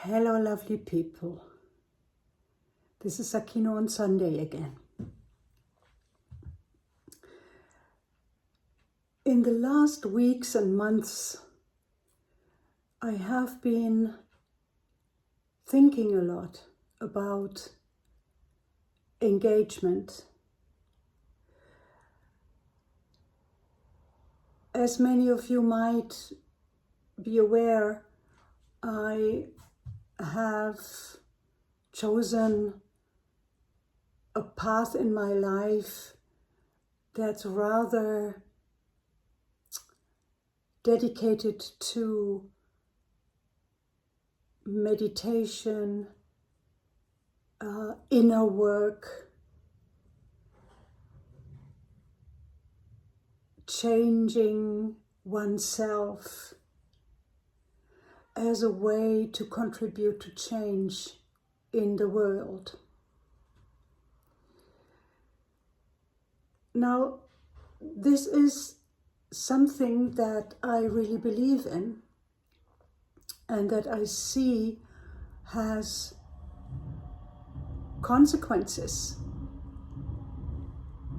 Hello, lovely people. This is Sakino on Sunday again. In the last weeks and months, I have been thinking a lot about engagement. As many of you might be aware, I have chosen a path in my life that's rather dedicated to meditation, inner work, changing oneself as a way to contribute to change in the world. Now, this is something that I really believe in and that I see has consequences.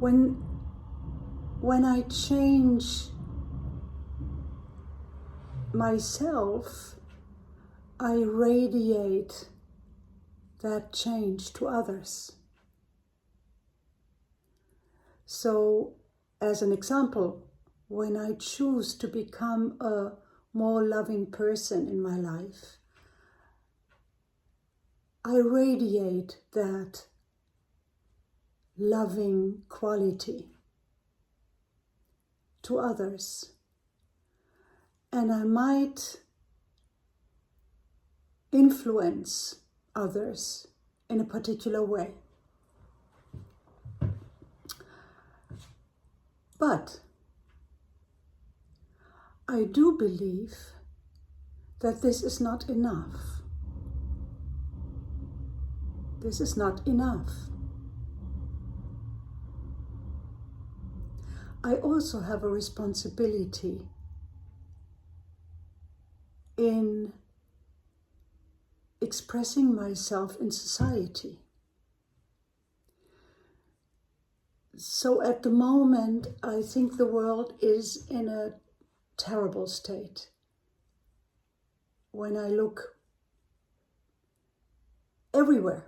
When I change myself, I radiate that change to others. So, as an example, when I choose to become a more loving person in my life, I radiate that loving quality to others. And I might influence others in a particular way. But I do believe that this is not enough. This is not enough. I also have a responsibility in expressing myself in society. So at the moment, I think the world is in a terrible state. When I look everywhere,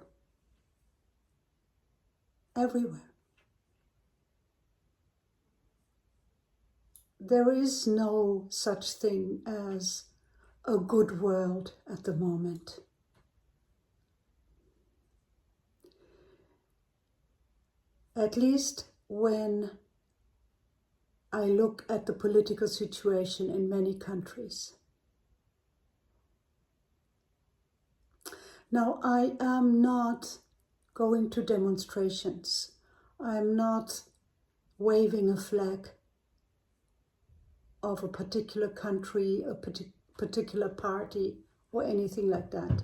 there is no such thing as a good world at the moment. At least when I look at the political situation in many countries. Now, I am not going to demonstrations. I'm not waving a flag of a particular country, a particular party, or anything like that.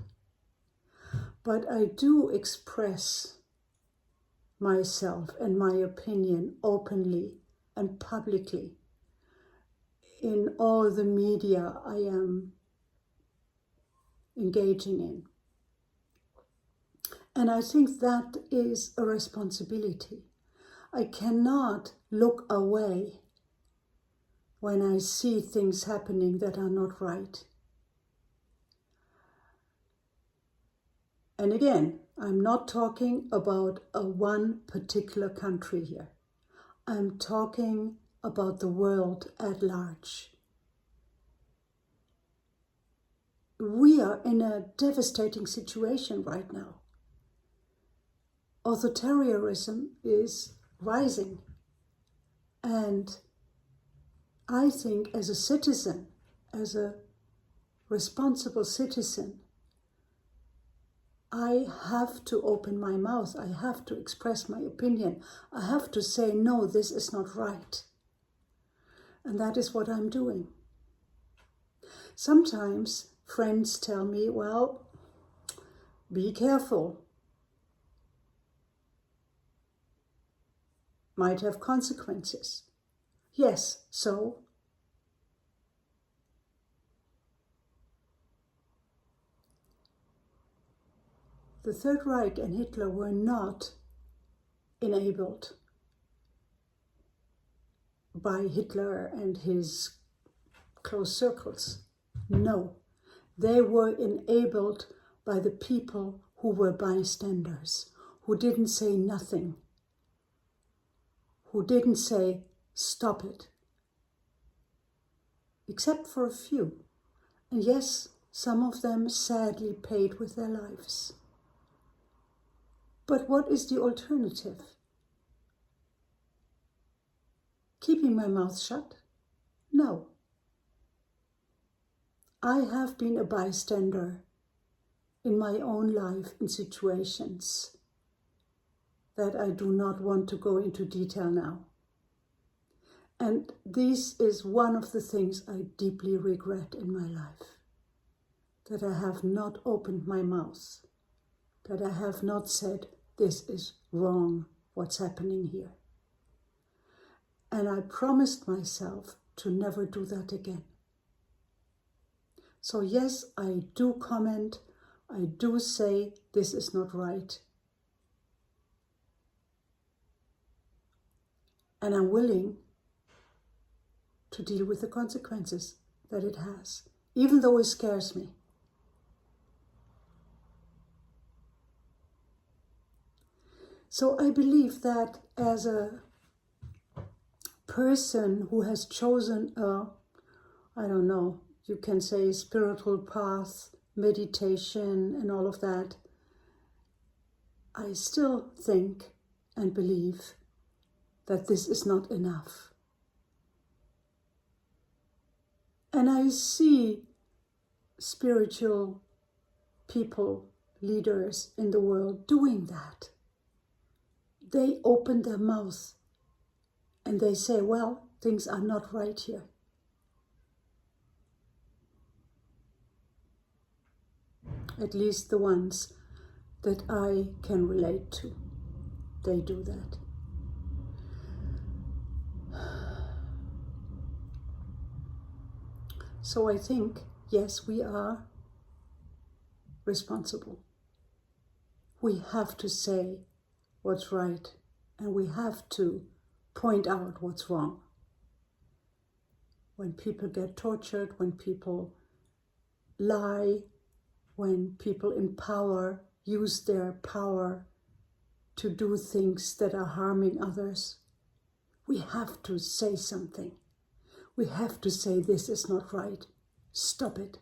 But I do express myself and my opinion openly and publicly in all the media I am engaging in. And I think that is a responsibility. I cannot look away when I see things happening that are not right. And again, I'm not talking about one particular country here. I'm talking about the world at large. We are in a devastating situation right now. Authoritarianism is rising. And I think as a citizen, as a responsible citizen, I have to open my mouth. I have to express my opinion. I have to say, no, this is not right. And that is what I'm doing. Sometimes friends tell me, well, be careful. Might have consequences. Yes, so? the Third Reich and Hitler were not enabled by Hitler and his close circles. No, they were enabled by the people who were bystanders, who didn't say nothing, who didn't say, stop it. Except for a few. And yes, some of them sadly paid with their lives. But what is the alternative? Keeping my mouth shut? No. I have been a bystander in my own life in situations that I do not want to go into detail now. And this is one of the things I deeply regret in my life. That I have not opened my mouth. That I have not said, this is wrong, what's happening here. And I promised myself to never do that again. So yes, I do comment, I do say this is not right. And I'm willing to deal with the consequences that it has, even though it scares me. So I believe that as a person who has chosen a, I don't know, you can say spiritual path, meditation and all of that, I still think and believe that this is not enough. And I see spiritual people, leaders in the world doing that. They open their mouth and they say, well, things are not right here. At least the ones that I can relate to, they do that. So I think, yes, we are responsible. We have to say what's right, and we have to point out what's wrong. When people get tortured, when people lie, when people in power use their power to do things that are harming others, we have to say something. We have to say this is not right. Stop it.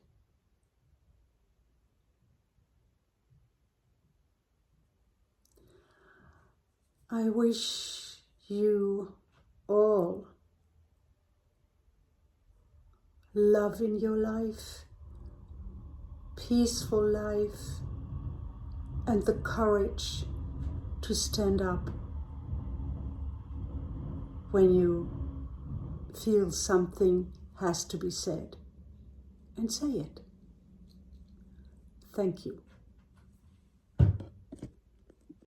I wish you all love in your life, peaceful life, and the courage to stand up when you feel something has to be said, and say it. Thank you.